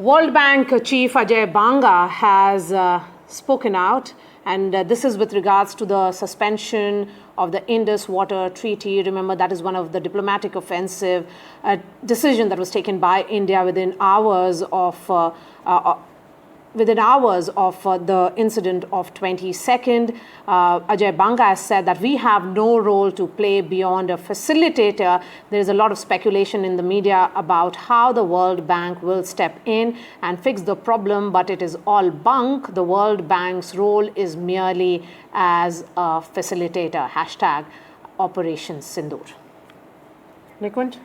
World Bank Chief Ajay Banga has spoken out, and this is with regards to the suspension of the Indus Water Treaty. Remember, that is one of the diplomatic offensive decision that was taken by India within hours of the incident of 22nd. Ajay Banga has said that we have no role to play beyond a facilitator. There is a lot of speculation in the media about how the World Bank will step in and fix the problem, but it is all bunk. The World Bank's role is merely as a facilitator. Hashtag Operation Sindoor. Nikunj?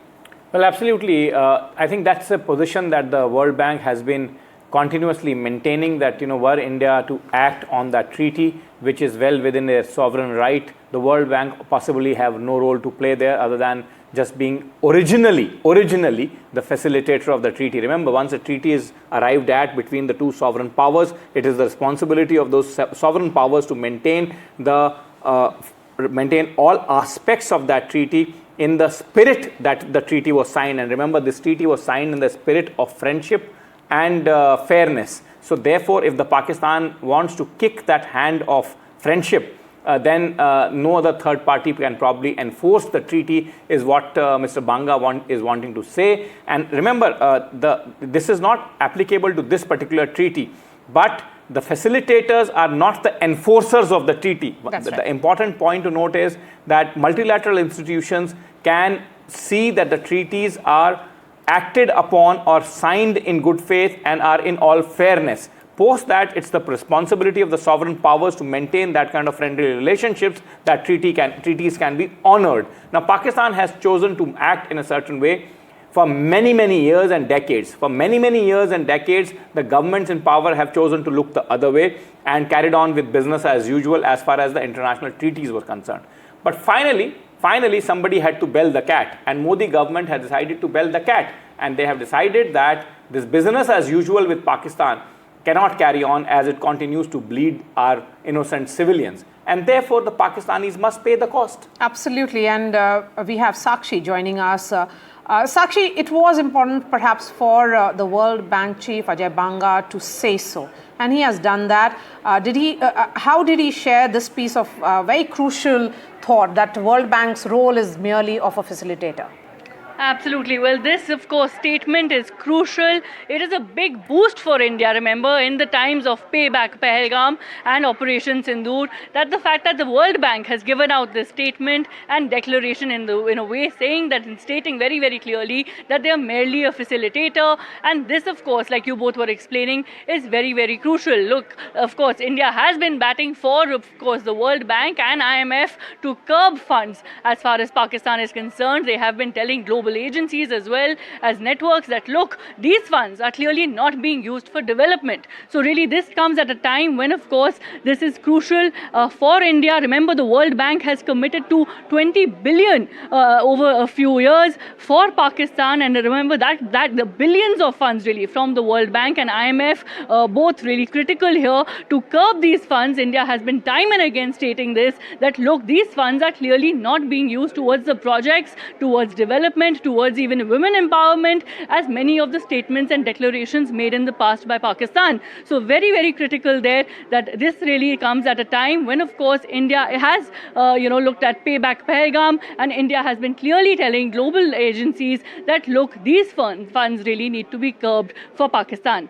Well, absolutely. I think that's a position that the World Bank has been continuously maintaining, that were India to act on that treaty, which is well within their sovereign right, the World Bank possibly have no role to play there other than just being originally the facilitator of the treaty. Remember, once a treaty is arrived at between the two sovereign powers, it is the responsibility of those sovereign powers to maintain all aspects of that treaty in the spirit that the treaty was signed. And remember, this treaty was signed in the spirit of friendship and fairness. So therefore, if the Pakistan wants to kick that hand of friendship, then no other third party can probably enforce the treaty, is what Mr. Banga is wanting to say. And remember, this is not applicable to this particular treaty, but the facilitators are not the enforcers of the treaty. The important point to note is that multilateral institutions can see that the treaties are acted upon or signed in good faith and are in all fairness. Post that, it's the responsibility of the sovereign powers to maintain that kind of friendly relationships, that treaties can be honored. Now, Pakistan has chosen to act in a certain way for many, many years and decades. For many, many years and decades, the governments in power have chosen to look the other way and carried on with business as usual as far as the international treaties were concerned. But finally, somebody had to bell the cat, and Modi government had decided to bell the cat, and they have decided that this business as usual with Pakistan cannot carry on as it continues to bleed our innocent civilians, and therefore the Pakistanis must pay the cost. Absolutely, and we have Sakshi joining us. Sakshi, it was important perhaps for the World Bank Chief Ajay Banga to say so, and he has done that. How did he share this piece of very crucial thought that the World Bank's role is merely of a facilitator? Absolutely. Well, this, of course, statement is crucial. It is a big boost for India, remember, in the times of payback, Pahalgam and Operation Sindoor, that the fact that the World Bank has given out this statement and declaration in a way saying that, and stating very, very clearly that they are merely a facilitator. And this, of course, like you both were explaining, is very, very crucial. Look, of course, India has been batting for, of course, the World Bank and IMF to curb funds as far as Pakistan is concerned. They have been telling global agencies as well as networks that, look, these funds are clearly not being used for development. So really this comes at a time when, of course, this is crucial for India. Remember, the World Bank has committed to 20 billion over a few years for Pakistan, and remember that the billions of funds really from the World Bank and IMF, both really critical here to curb these funds. India has been time and again stating this, that look, these funds are clearly not being used towards the projects, towards development, towards even women empowerment, as many of the statements and declarations made in the past by Pakistan. So very, very critical there, that this really comes at a time when, of course, India has looked at payback Pahalgam, and India has been clearly telling global agencies that, look, these funds really need to be curbed for Pakistan.